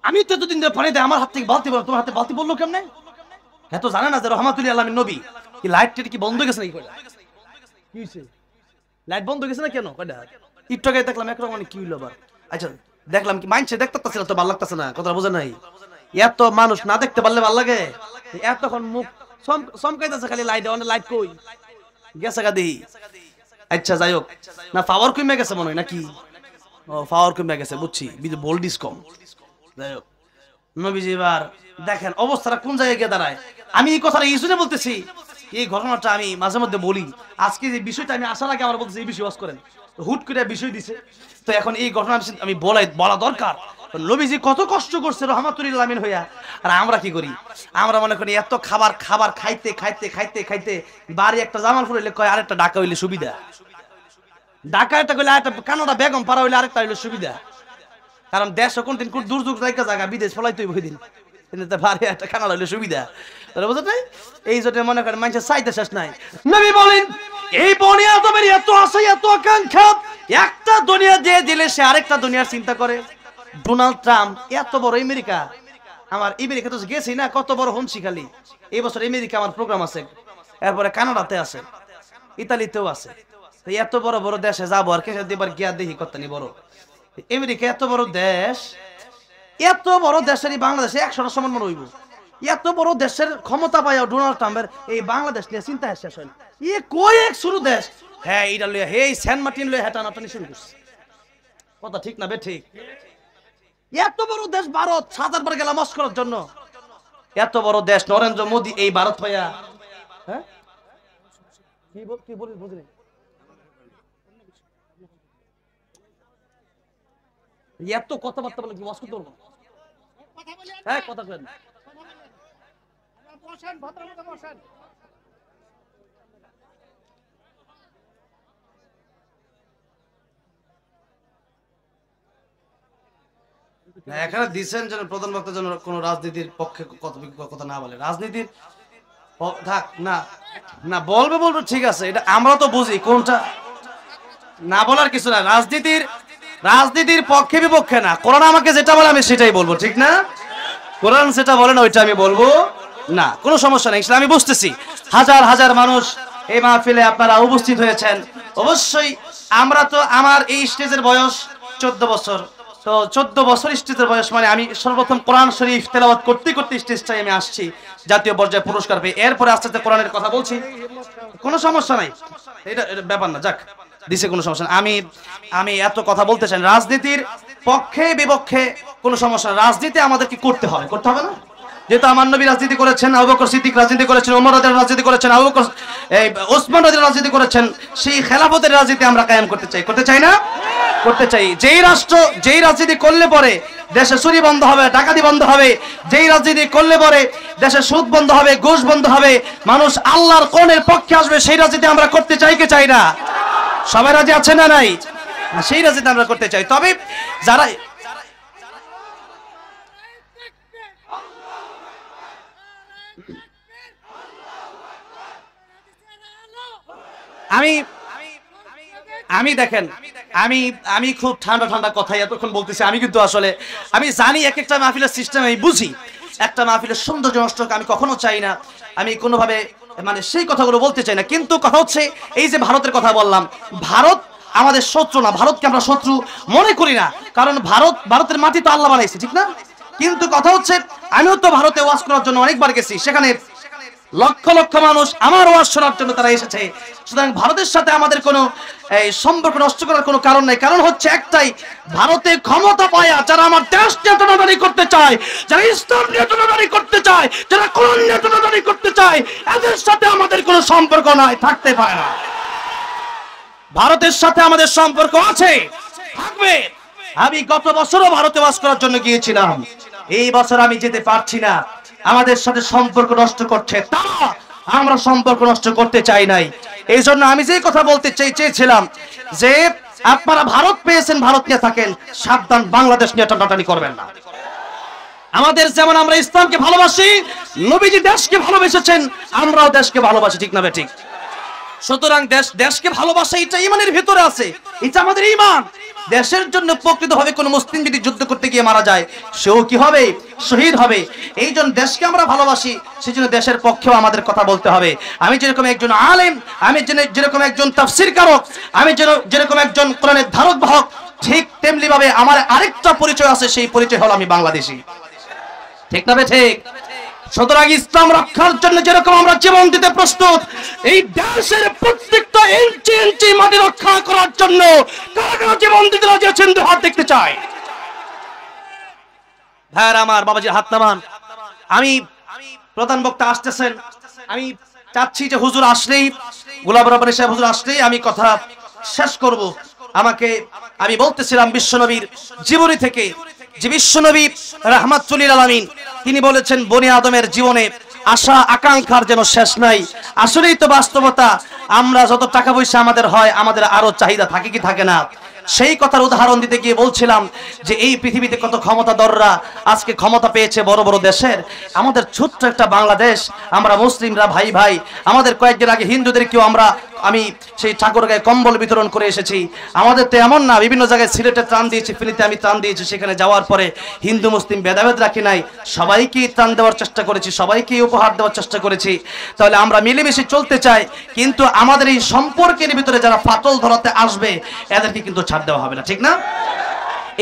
আমি তো এতদিন ধরে পানি দেয়, আমার হাত থেকে বালতি পড়লো, তোমার হাতে বালতি পড়লো কেমনে? হ্যাঁ, তো জানে না যে রহমাতুল আলামিন নবী। কি লাইট কি বন্ধ গেছে নাকি? কি হয়েছে, লাইট বন্ধ গেছে না কেন? একটু আগে দেখলাম একরকম, কি হইলো আবার? আচ্ছা দেখলাম কি মাইনছে দেখতেছে না, তো ভালো লাগতেছে না, কথা বোঝে নাই। এত মানুষ না দেখতে পারলে ভালো লাগে? এতক্ষণ মুখ চমকাইতেছে খালি, লাইট অনেক লাইট কই গেছে গাদি। আচ্ছা যাই হোক, না পাওয়ার কমে গেছে মনে হয় নাকি? ও পাওয়ার কমে গেছে, বুঝছি, ভোল্টেজ কম। যাই হোক, নবীজি এবার দেখেন অবস্থাটা কোন জায়গায় গিয়ে দাঁড়ায়। আমি এই কথাটা এই জন্য বলতেছি, এই ঘটনাটা আমি মাঝে মধ্যে বলি। আজকে যে বিষয়টা আমি আসার আগে আমার বলতেছি এই বিষয় ওয়াজ করেন, হুট করে বিষয় দিছে, তো এখন এই ঘটনা আমি বলা দরকার। নবীজি কত কষ্ট করছে রহমাতুল আলামিন হইয়া, আর আমরা কি করি? আমরা মনে করি এত খাবার খাইতে খাইতে খাইতে খাইতে বাড়ি একটা জামালপুর হইলে কয় আরেকটা ঢাকা হইলে সুবিধা, ঢাকা একটা কইলে আরেকটা কানাডা বেগম পাড়া হইলে আরেকটা হইলে সুবিধা। কারণ দেশ কোন দিন কোন দূর জায়গা বিদেশ ফলাই তুই দিন, বাড়ি একটা কানাডা হইলে সুবিধা, বুঝতে নাই? এই জন্য মনে করেন মানুষের চাইতে শেষ নাই। নবী বলেন এই বনি আদমের এত আশা এত আকাঙ্ক্ষা, একটা দুনিয়া দিয়ে দিলে সে আরেকটা দুনিয়ার চিন্তা করে। ডোনাল্ড ট্রাম্প এত বড় আমেরিকা, আমার আমেরিকা তো গেছি না, কত বড় হমছি খালি। এই বছর আমেরিকা আমার প্রোগ্রাম আছে, এরপরে কানাডাতে আছে, ইতালিতেও আছে। এত বড় বড় দেশে যাবো আর কেসে দিবার গিয়া দেখি কতনি বড় আমেরিকা, এত বড় দেশ, এত বড় দেশের বাংলাদেশে 100টা সমান মনে হইব। এত বড় দেশের ক্ষমতা পাইয়া ডোনাল্ড ট্রাম্পের এই বাংলাদেশ নিয়ে চিন্তা শেষ হয় না। কই এক শুরু দেশ, হ্যাঁ এটা লইয়া হে সেন্ট মার্টিন লইয়া হেটানাটানি শুরু করছে। কথা ঠিক না বে ঠিক? এত বড় দেশ ভারত, 7 বার গেলাম মস্কোর জন্য। এত বড় দেশ নরেন্দ্র মোদী এই ভারত পাইয়া, হ্যাঁ কি বলি বুঝলি? এত কথাবার্তা বলে কি মস্কো করবো? হ্যাঁ কথা বলেন, বসেন ভদ্রমতো বসেন। এখানে দিচ্ছেন যেন প্রধান বক্তা যেন কোন রাজনীতির পক্ষে কথা না বলে। রাজনীতির থাক না, না বলবে ঠিক আছে, এটা আমরা তো বুঝি কোনটা না বলার কিছু না। রাজনীতির পক্ষে বিপক্ষে না, কোরআন আমাকে যেটা বলে আমি সেটাই বলবো, ঠিক না? কোরআন যেটা বলে না ওইটা আমি বলবো না, কোনো সমস্যা নেই। আমি বুঝতেছি হাজার হাজার মানুষ এই মাহফিলে আপনারা উপস্থিত হয়েছেন। অবশ্যই আমরা তো, আমার এই স্টেজের বয়স 14 বছর, তো 14 বছর স্টেজের বয়স মানে আমি সর্বপ্রথম কোরআন শরীফ তেলাওয়াত করতে করতে স্টেজটাই আমি আসছি, জাতীয় পর্যায়ে পুরস্কার পেয়ে, এরপরে আস্তে আস্তে কোরআনের কথা বলছি, কোনো সমস্যা নাই, এটা ব্যাপার না, যাক দিছে কোনো সমস্যা না। আমি এত কথা বলতে চাই, রাজনীতির পক্ষে বিপক্ষে কোনো সমস্যা না, রাজনীতি আমাদের কি করতে হবে না? যেহেতু আমার নবী রাজনীতি করেছেন, আবু বকর সিদ্দিক রাজনীতি করেছেন, ওমর রাদিয়াল্লাহু রাজনীতি করেছেন, ওসমান রাদিয়াল্লাহু রাজনীতি করেছেন, সেই খেলাফতের রাজনীতি আমরা কায়েম করতে চাই না? করতে চাই। যেই রাজনীতি করলে পরে দেশে চুরি বন্ধ হবে, ডাকাতি বন্ধ হবে, যেই রাজনীতি করলে পরে দেশে সুদ বন্ধ হবে, ঘুষ বন্ধ হবে, মানুষ আল্লাহর কোণের পক্ষে আসবে, সেই রাজনীতি আমরা করতে চাই কি চাই না? সবাই রাজি আছে না নাই? সেই রাজনীতি আমরা করতে চাই। তবে যারা আমি আমি দেখেন, আমি আমি খুব ঠান্ডা ঠান্ডা কথাই এতক্ষণ বলতেছি। আমি কিন্তু আসলে আমি জানি এক একটা মাহফিলের সিস্টেম আমি বুঝি। একটা মাহফিলের সৌন্দর্য নষ্ট আমি কখনো চাই না, আমি কোনোভাবে মানে সেই কথাগুলো বলতে চাই না। কিন্তু কথা হচ্ছে এই যে ভারতের কথা বললাম, ভারত আমাদের শত্রু না, ভারতকে আমরা শত্রু মনে করি না, কারণ ভারতের মাটি তো আল্লাহ বানাইছে, ঠিক না? কিন্তু কথা হচ্ছে আমিও তো ভারতে ওয়াজ করার জন্য অনেকবার গেছি, সেখানে লক্ষ লক্ষ মানুষ আমার ওয়াজ শোনার জন্য তারা এসেছে। সুতরাং ভারতের সাথে আমাদের কোনো সম্পর্ক নষ্ট করার কোনো কারণ নাই। কারণ হচ্ছে একটাই, ভারতে ক্ষমতা পায়া যারা আমার দেশ নিয়ে টানাটানি করতে চায়, যারা ইসলাম নিয়ে টানাটানি করতে চায়, যারা কোরআন নিয়ে টানাটানি করতে চায়, এদের সাথে আমাদের কোনো সম্পর্ক নাই, থাকতে পারে না। ভারতের সাথে আমাদের সম্পর্ক আছে, থাকবে। আমি গত বছরও ভারতে ওয়াজ করার জন্য গিয়েছিলাম, এই বছর আমি যেতে পারছি না। আমাদের সাথে সম্পর্ক নষ্ট করছে তারা, আমরা সম্পর্ক নষ্ট করতে চাই নাই। এই জন্য আমি যে কথা বলতে চেয়েছিলাম যে আপনারা ভারত পেয়েছেন, ভারত নিয়ে থাকেন, সাবধান বাংলাদেশ নিয়ে টানাটানি করবেন না। আমাদের যেমন আমরা ইসলামকে ভালোবাসি, নবীজি দেশকে ভালোবেসেছেন, আমরাও দেশকে ভালোবাসি, ঠিক না ঠিক? সুতরাং দেশকে ভালোবাসা এটা ঈমানের ভিতরে আছে, এটা আমাদের ঈমান। দেশের জন্য প্রকৃতভাবে কোন মুসলিম যদি যুদ্ধ করতে গিয়ে মারা যায়, সেও কি হবে? শহীদ হবে। এই জন্য দেশকে আমরা ভালোবাসি, সেই জন্য দেশের পক্ষেও আমাদের কথা বলতে হবে। আমি যেরকম একজন আলেম, আমি যেরকম একজন তাফসীর কারক, আমি যেরকম একজন কোরআনের ধারক বাহক, ঠিক তেমনি ভাবে আমার আরেকটা পরিচয় আছে, সেই পরিচয় হলো আমি বাংলাদেশী, ঠিক না ঠিক? সুতরাং ইসলাম রক্ষার জন্য যেরকম আমরা জীবন দিতে প্রস্তুত, এই দেশের প্রত্যেকটা ইঞ্চি ইঞ্চি মাটি রক্ষা করার জন্য কারা জীবন দিতে রাজি আছেন? হাত দেখতে চাই। ভাইরা আমার, বাবাজি হাত নামান। আমি প্রধান বক্তা আসতেছেন, আমি চাচ্ছি যে হুজুর আসলেই, গোলাম রব্বানী সাহেব হুজুর আসলেই আমি কথা শেষ করব। আমি বলতেছিলাম বিশ্বনবীর জীবনী থেকে, যে বিশ্বনবী রাহমাতুল লিল আলামিন তিনি বলেছেন বনি আদমের জীবনে আশা আকাঙ্ক্ষার যেন শেষ নাই। আসলেই তো বাস্তবতা, আমরা যত টাকা পয়সা আমাদের হয়, আমাদের আরো চাহিদা থাকে কি থাকে না? সেই কথার উদাহরণ দিতে গিয়ে বলছিলাম যে এই পৃথিবীতে কত ক্ষমতাধররা আজকে ক্ষমতা পেয়েছে বড় বড় দেশের, আমাদের ছোট্ট একটা বাংলাদেশ, আমরা মুসলিমরা ভাই ভাই, আমাদের কয়েকদিন আগে হিন্দুদেরকেও আমি সেই ঠাকুরগাঁয়ে কম্বল বিতরণ করে এসেছি। আমাদের তো এমন না, বিভিন্ন জায়গায় সিলেটে ত্রাণ দিয়েছি, ফেনীতে আমি ত্রাণ দিয়েছি, সেখানে যাওয়ার পরে হিন্দু মুসলিম ভেদাভেদ রাখি নাই, সবাইকে ত্রাণ দেওয়ার চেষ্টা করেছি, সবাইকে উপহার দেওয়ার চেষ্টা করেছি। তাহলে আমরা মিলেমিশে চলতে চাই, কিন্তু আমাদের এই সম্পর্কের ভিতরে যারা ফাটল ধরাতে আসবে এদেরকে কিন্তু ছাড় দেওয়া হবে না, ঠিক না?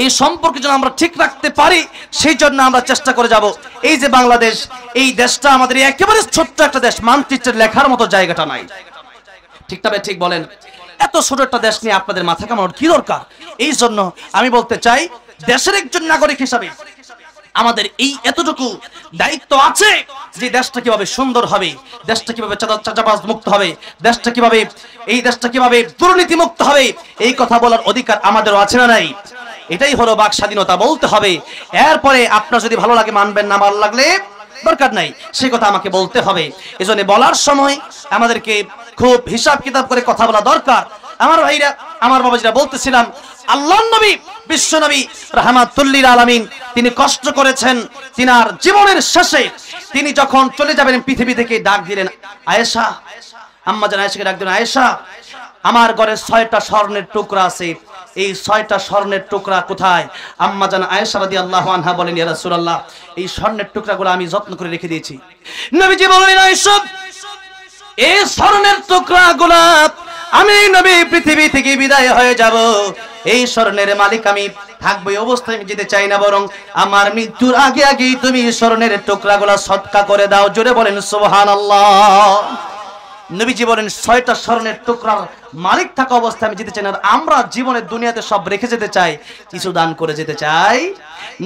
এই সম্পর্ক যেন আমরা ঠিক রাখতে পারি, সেই জন্য আমরা চেষ্টা করে যাব। এই যে বাংলাদেশ, এই দেশটা আমাদের একেবারে ছোট্ট একটা দেশ, মানচিত্রের লেখার মতো জায়গাটা নাই, ঠিক তবে ঠিক বলেন? এত ছোট একটা দেশ নিয়ে আপনাদের মাথা কামানোর কি দরকার? এই জন্য আমি বলতে চাই, দেশের একজন নাগরিক হিসাবে আমাদের এই এতটুকু দায়িত্ব আছে যে দেশটা কিভাবে সুন্দর হবে, দেশটা কিভাবে চাঁদাবাজ মুক্ত হবে, এই দেশটা কিভাবে দুর্নীতি মুক্ত হবে, এই কথা বলার অধিকার আমাদেরও আছে না নাই? এটাই হলো বাক স্বাধীনতা, বলতে হবে। এরপরে আপনার যদি ভালো লাগে মানবেন, না ভালো লাগলে দরকার নাই, সেই কথা আমাকে বলতে হবে। এজন্য বলার সময় আমাদেরকে খুব হিসাব কিতাব করে কথা বলা দরকার। আমার ভাইরা, আমার বাবাজিরা, বলতেছিলাম আল্লাহর নবী বিশ্ব নবী রাহমাতুল লিল আলামিন তিনি কষ্ট করেছেন। তিনার জীবনের শেষে তিনি যখন চলে যাবেন পৃথিবী থেকে, ডাক দিলেন আয়েশা, আম্মা জান আয়েশাকে ডাক দিলেন, আয়েশা আমার ঘরে 6টা স্বর্ণের টুকরা আছে, এই 6টা স্বর্ণের টুকরা কোথায়? আম্মা জান আয়েশা রাদিয়াল্লাহু আনহা বলেন, ইয়া রাসূলুল্লাহ, এই স্বর্ণের টুকরাগুলো আমি যত্ন করে রেখে দিয়েছি। নবীজি বললেন, আয়েশা এই স্বর্ণের টুকরাগুলো আমি নবী পৃথিবী থেকে বিদায় হয়ে যাব, এই স্বর্ণের মালিক আমি থাকবো, এই অবস্থায় আমি যেতে চাই না, বরং আমার মৃত্যুর আগে আগেই তুমি স্বর্ণের টুকরাগুলো সদকা করে দাও। জোরে বলেন সুবহানাল্লাহ। নবীজি বলেন 6টা স্বর্ণের টুকরার মালিক থাকা অবস্থায় আমি যেতে চাই না। আমরা জীবনের দুনিয়াতে সব রেখে যেতে চাই, কিছু দান করে যেতে চাই।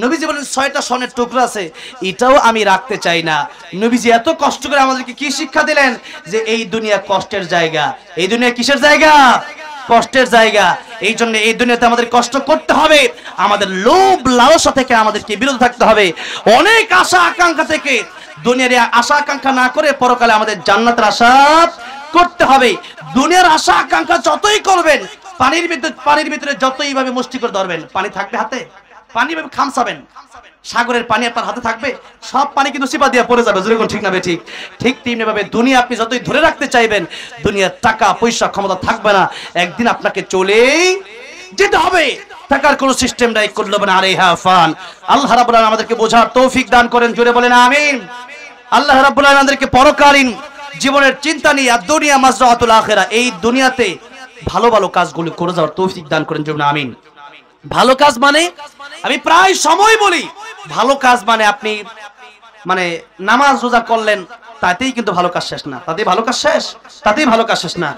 নবীজি বলেন 6টা স্বর্ণের টুকরা আছে, এটাও আমি রাখতে চাই না। নবীজি এত কষ্ট করে আমাদেরকে কি শিক্ষা দিলেন? যে এই দুনিয়া কষ্টের জায়গা। এই দুনিয়া কিসের জায়গা? কষ্টের জায়গা। এই জন্য এই দুনিয়াতে আমাদের কষ্ট করতে হবে, আমাদের লোভ লালসা থেকে আমাদেরকে বিরত থাকতে হবে, অনেক আশা আকাঙ্ক্ষা থেকে, দুনিয়ার আশা আকাঙ্ক্ষা না করে পরকালে আমাদের জান্নাতের আশা করতে হবে। দুনিয়ার আশা আকাঙ্ক্ষা যতই করবেন, পানির ভিতরে যতই ভাবে মুষ্টি করে ধরবেন, পানি থাকবে হাতে? পানি খামসাবেন, সাগরের পানি আপনার হাতে থাকবে, সব পানি কিন্তু চিপা দিয়ে পড়ে যাবে, যেরকম ঠিক না বে ঠিক? ঠিক তেমনি ভাবে দুনিয়া আপনি যতই ধরে রাখতে চাইবেন, দুনিয়ার টাকা পয়সা ক্ষমতা থাকবে না, একদিন আপনাকে চলেই যেতে হবে। টাকার কোনো সিস্টেম নাই, করলে না আরে হ্যাঁ ফান। আল্লাহ রাব্বুল আলামিন আমাদেরকে বোঝার তৌফিক দান করেন, জোরে বলেন আমিন। আল্লাহ রাব্বুল আলামিন আমাদেরকে পরকালীন জীবনের চিন্তা নিয়ে আর দুনিয়া মাজরাতুল আখিরা, এই দুনিয়াতে ভালো ভালো কাজগুলো করে যাওয়ার তৌফিক দান করেন, জোরে আমিন। ভালো কাজ মানে আমি প্রায় সময় বলি, ভালো কাজ মানে আপনি মানে নামাজ রোজা করলেন, তাতেই কিন্তু ভালো কাজ শেষ না, তাতেই ভালো কাজ শেষ, তাতেই ভালো কাজ শেষ না।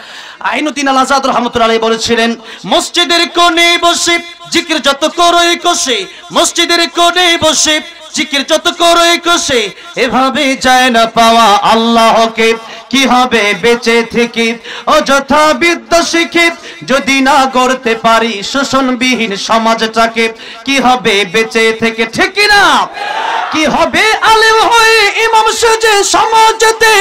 আইনুদ্দিন আল আজাদ রাহমাতুল্লাহ আলাইহি বলেছিলেন, মসজিদের কোণে বসে জিকির যত করোই কষে, মসজিদের কোণে বসে জিকির যত করোই কষে, এভাবে যায় না পাওয়া আল্লাহকে, কি হবে বেঁচে থেকে অযথা বিদ্যা শিখে, যদি না গড়তে পারি শোষণবিহীন সমাজটাকে, কি হবে বেঁচে থেকে, ঠিক না? কি হবে আলেম হয়ে ইমাম সেজে সমাজেতে,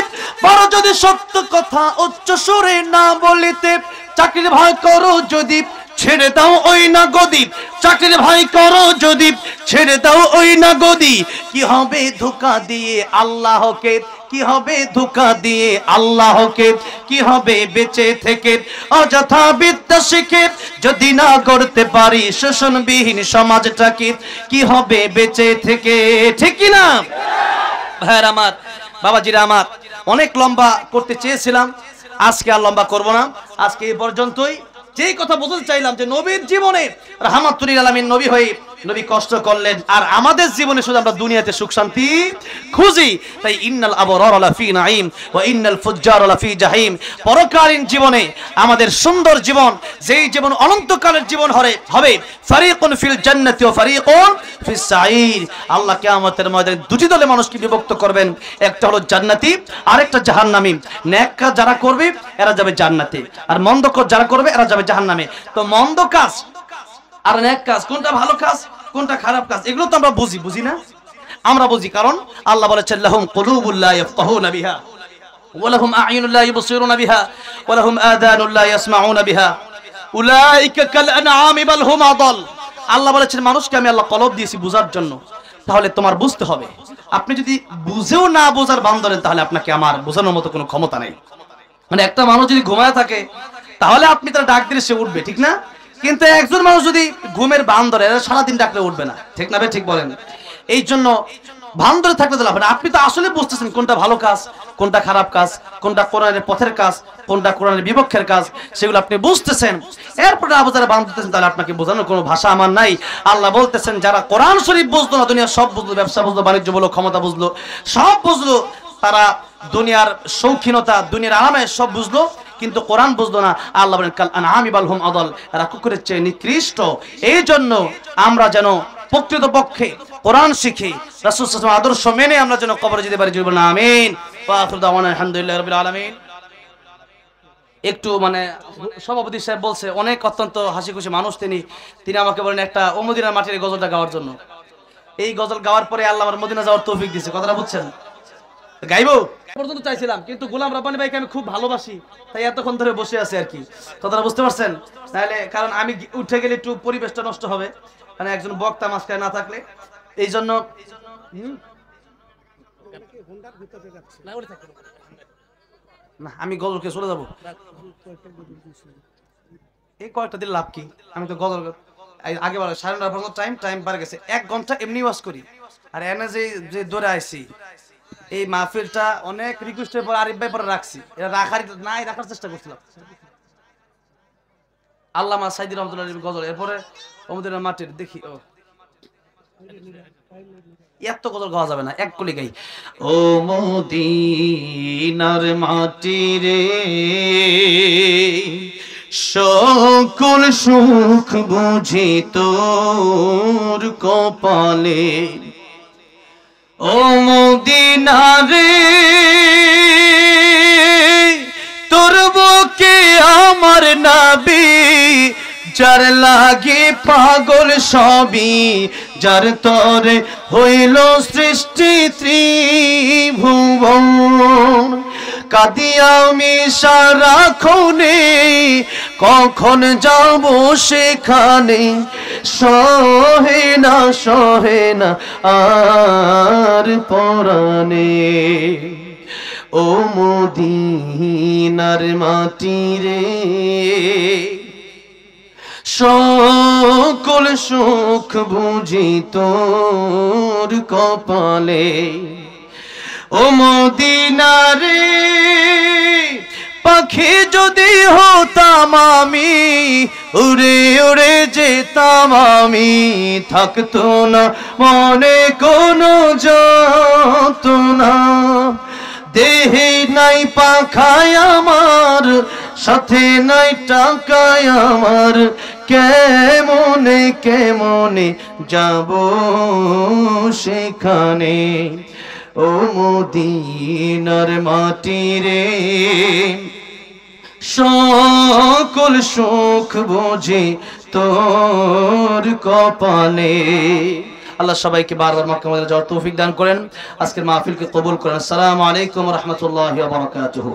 বড় যদি সত্য কথা উচ্চ সুরে না বলিতে, চাকরির ভয় করো যদি ছেড়ে দাও ওই না গদি, চাকরির ভয় করো যদি ছেড়ে দাও ওই না গদি, কি হবে ধোঁকা দিয়ে আল্লাহকে, কি হবে ধোঁকা দিয়ে আল্লাহকে, কি হবে বেঁচে থেকে অযথা বিদ্যা শিখে, যদি না গড়তে পারি শোষণবিহীন সমাজটাকে, কি হবে বেঁচে থেকে, ঠিক কি না? ভাইয়ের আমার, বাবাজিরা আমার, অনেক লম্বা করতে চেয়েছিলাম, আজকে আর লম্বা করব না, আজকে এই পর্যন্তই। যেই কথা বলতে চাইলাম যে নবীর জীবনে রাহমাতুল লিল আলামিন নবী হয়ে নবী কষ্ট করলেন, আর আমাদের জীবনে শুধু আমরা দুনিয়াতে সুখ শান্তি খুঁজি, তাই ইন্নাল আবরারা লাফি নাঈম ওয়া ইন্নাল ফুজ্জারা লাফি জাহিম, পরকালীন জীবনে আমাদের সুন্দর জীবন, যেই জীবন অনন্তকালের জীবন হবে, ফারিকুন ফিল জান্নাতি ওয়া ফারিকুন ফিস সাঈর। আল্লাহ কিয়ামতের ময়দানে দুটি দলে মানুষকে বিভক্ত করবেন, একটা হলো জান্নাতি, আরেকটা জাহান্নামী। নেক কাজ যারা করবে এরা যাবে জান্নাতে, আর মন্দ কাজ যারা করবে এরা যাবে জাহান্নামে। তো মন্দ কাজ আর নেক কাজ, কোনটা ভালো কাজ কোনটা খারাপ কাজ, এগুলো তো আমরা বুঝি না? আমরা বুঝি, কারণ আল্লাহ বলেছেন লাহুম কুলুবুল লা ইয়াফকাহুনা বিহা ওয়া লাহুম আ'য়ুনুল লা ইবসিরুনা বিহা ওয়া লাহুম আযানুল লা ইয়াসমাউনা বিহা উলাইকা কাল আনআমি বাল হুম আদাল। আল্লাহ বলেছেন মানুষকে আমি আল্লাহ কলব দিয়েছি বুঝার জন্য, তাহলে তোমার বুঝতে হবে। আপনি যদি বুঝেও না বোঝার বান ধরেন, তাহলে আপনাকে আমার বোঝানোর মতো কোনো ক্ষমতা নেই। মানে একটা মানুষ যদি ঘুমায় থাকে, তাহলে আপনি তার ডাক দিলে সে উঠবে, ঠিক না? কিন্তু একজন মানুষ যদি ঘুমের বান ধরে, সারাদিন ডাকলে উঠবে না, ঠিক না ভাই? ঠিক বলেন। এই জন্য ভান ধরে থাকলে তো লাভ না। আপনি তো আসলে বুঝতেছেন কোনটা ভালো কাজ কোনটা খারাপ কাজ, কোনটা কোরআনের পথের কাজ কোনটা কোরআনের বিপক্ষের কাজ, সেগুলো আপনি বুঝতেছেন। এরপরে আবার যারা বান ধরতেছেন, তাহলে আপনাকে বোঝানোর কোনো ভাষা আমার নাই। আল্লাহ বলতেছেন যারা কোরআন শরীফ বুঝলো না, দুনিয়া সব বুঝলো, ব্যবসা বুঝলো, বাণিজ্য বলো, ক্ষমতা বুঝলো, সব বুঝলো, তারা দুনিয়ার শৌখিনতা দুনিয়ার আরামে সব বুঝলো, কিন্তু কোরআন বুঝলো না। আল্লাহ বলেন কাল আনআমি বাল হুম আদাল, এরা কুকুরের চেয়ে নিকৃষ্ট। এই জন্য আমরা যেন প্রকৃতপক্ষে কোরআন শিখি, রাসূল সাল্লাল্লাহু আলাইহি ওয়াসাল্লাম আদর্শ মেনে আমরা যেন কবরে যেতে পারি। বলুন আমিন। ওয়া আখিরু দাওয়ানা আলহামদুলিল্লাহি রাব্বিল আলামিন। একটু মানে সভাপতি সাহেব বলছে, অনেক অত্যন্ত হাসি খুশি মানুষ তিনি আমাকে বলেন একটা ও মদিনার মাটির গজলটা গাওয়ার জন্য। এই গজল গাওয়ার পরে আল্লাহ আমার মদিনা যাওয়ার তৌফিক দিয়েছে। কথাটা বুঝছেন? গাইবো পর্যন্ত চাইছিলাম, কিন্তু গোলাম রাব্বানী ভাইকে আমি খুব ভালোবাসি, তাই এতক্ষণ ধরে বসে আছে আর কি। কথাটা বুঝতে পারছেন? তাহলে কারণ আমি উঠে গেলে একটু পরিবেশটা নষ্ট হবে, মানে একজন বক্তা মাঝখানে না থাকলে, এই জন্য না আমি গজলকে চলে যাবো। এই কয়েকটা দিন লাভ কি? আমি তো গজল আগে বলে 9:30 টাইম পার গেছে, 1 ঘন্টা এমনি ওয়াজ করি। আর এনে যে দৌড়ে আইছি, এই মাহফিলটা অনেক রিকোয়েস্টের পর আরিফ ভাই পরে রাখছি, এটা রাখার চেষ্টা করছিলাম। আল্লামা সাইদি রহমাতুল্লাহ গজল, এরপরে ওমদিনার মাটির দেখি ও এত গজল গাওয়া যাবে না, এক কলি গাই। ও মদিনার মাটি রে, সকল সুখ বুঝি তোর কপালে, ও মদিনা রে তোর বুকে আমার নবী, যার লাগে পাগল সবই, যার তরে হইল সৃষ্টি ত্রিভুবন, কাঁদি আমি সারাক্ষণে, কখন যাব সেখানে, সহে না আর পরাণে। ও মদিনার মাটি রে, সকল সুখ বুঝি তোর কপালে। ও মদিনা রে, পাখি যদি হতাম আমি, উড়ে উড়ে যেতাম আমি, থাকতো না মনে কোনো যন্ত্রণা। দেহে নাই পাখায় আমার, সাথে নাই টাকায় আমার, কেমনে কেমনে যাব সেখানে। ও মদিনার মাটি রে, সকল সুখ বোঝে তোর কপালে। আল্লাহ সবাইকে বারবার মক্কা মদিনা যাওয়ার তৌফিক দান করেন। আজকের মাহফিলকে কবুল করেন। আসসালামু আলাইকুম ওয়া রাহমাতুল্লাহি ওয়া বারাকাতুহু।